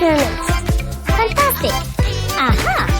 experiments. Fantastic! Aha!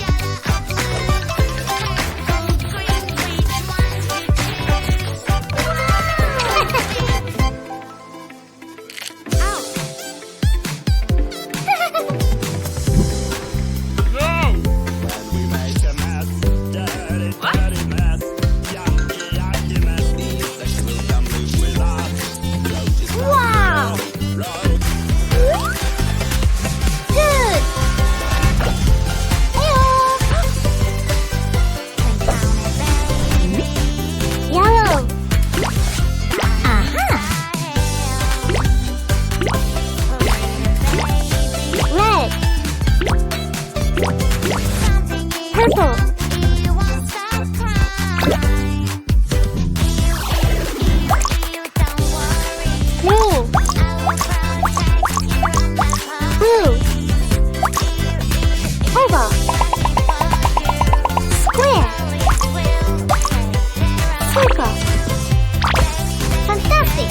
Purple. Green. Blue. Oval. Square. Circle. Fantastic.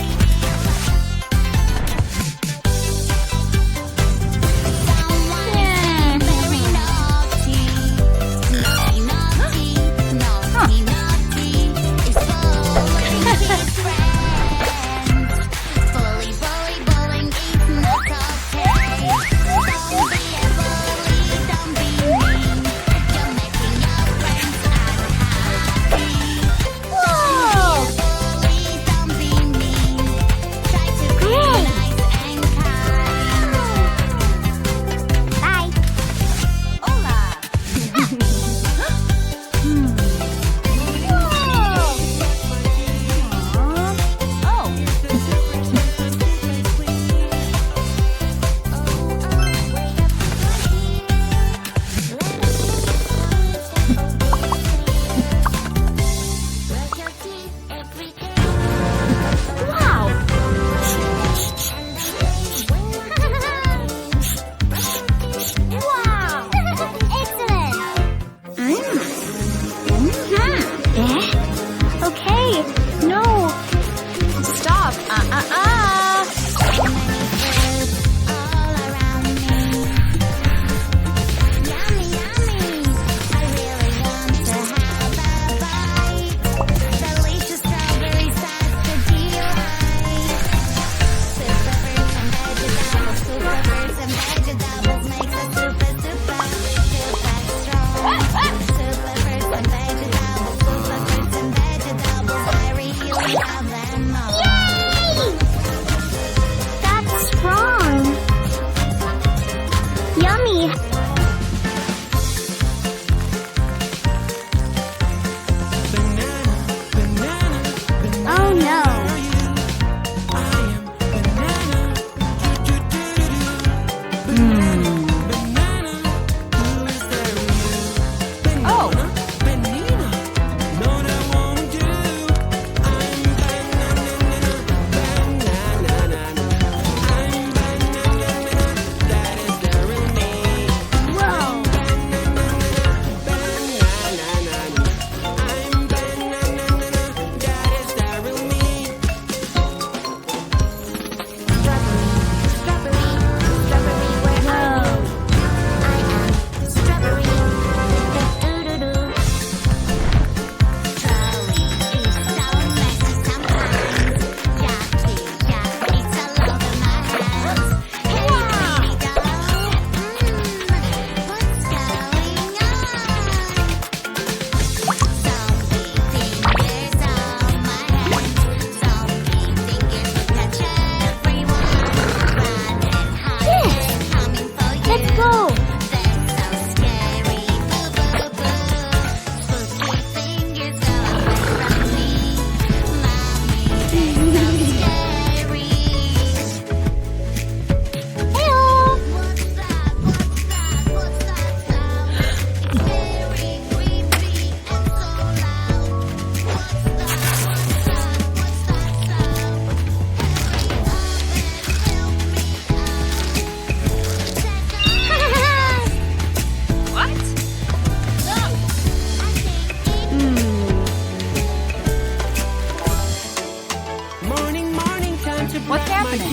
What's happening?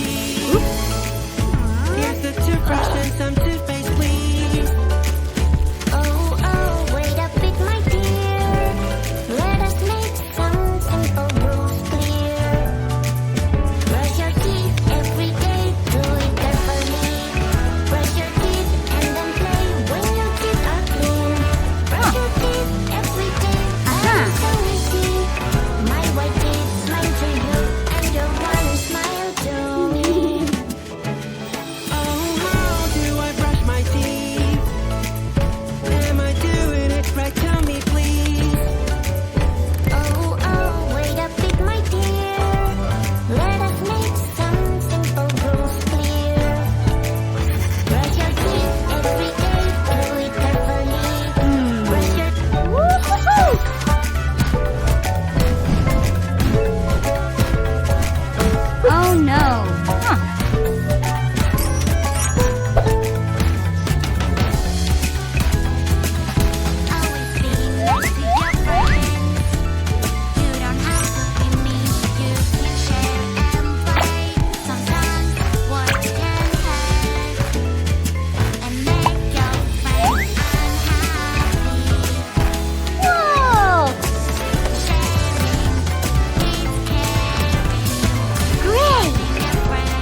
Oops. with a toothbrush and some toothpaste, please. Oh, oh, wait a bit, my dear. Let us make some simple rules clear. Brush your teeth every day, do it carefully. Brush your teeth and then play when your teeth are clean. Brush your teeth every day, that's so easy. My white teeth smile to you, and your one smile to me. Oh, how do I brush my teeth? Am I doing it right? Tell me, please. Oh, oh, wait a bit, my dear. Let us make some simple rules clear. Brush your teeth every day, do it carefully. Brush your Woo-hoo-hoo! Oh no. Always be nice to your friends. You don't have to be mean. You can share and play. Sometimes words can hurt and make your friends unhappy. Whoa! Sharing is caring. Great! Your friend.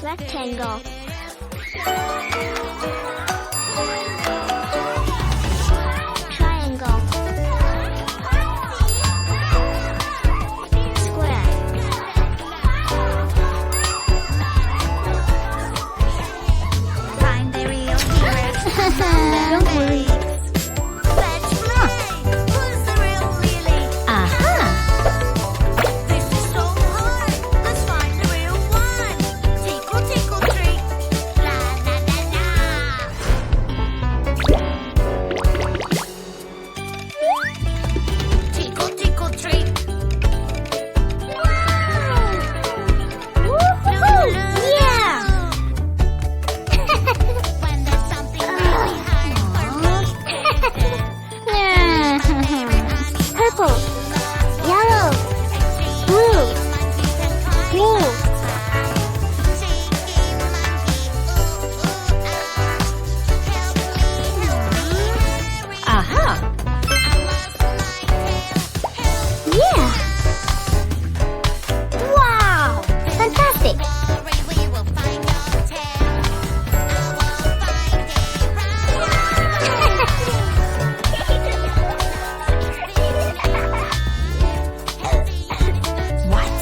Rectangle. Triangle. Square. Find the real hero. Don't worry. Let's play. Who's the real Lily? Aha. This is so hard. Let's find the real one. Tickle, tickle, treat. La la la la. Tickle, tickle, treat. Wow! Woohoo! Yeah! When there's something really hard for me, purple, yellow, blue, green. Aha. Yeah! Wow! Fantastic! What?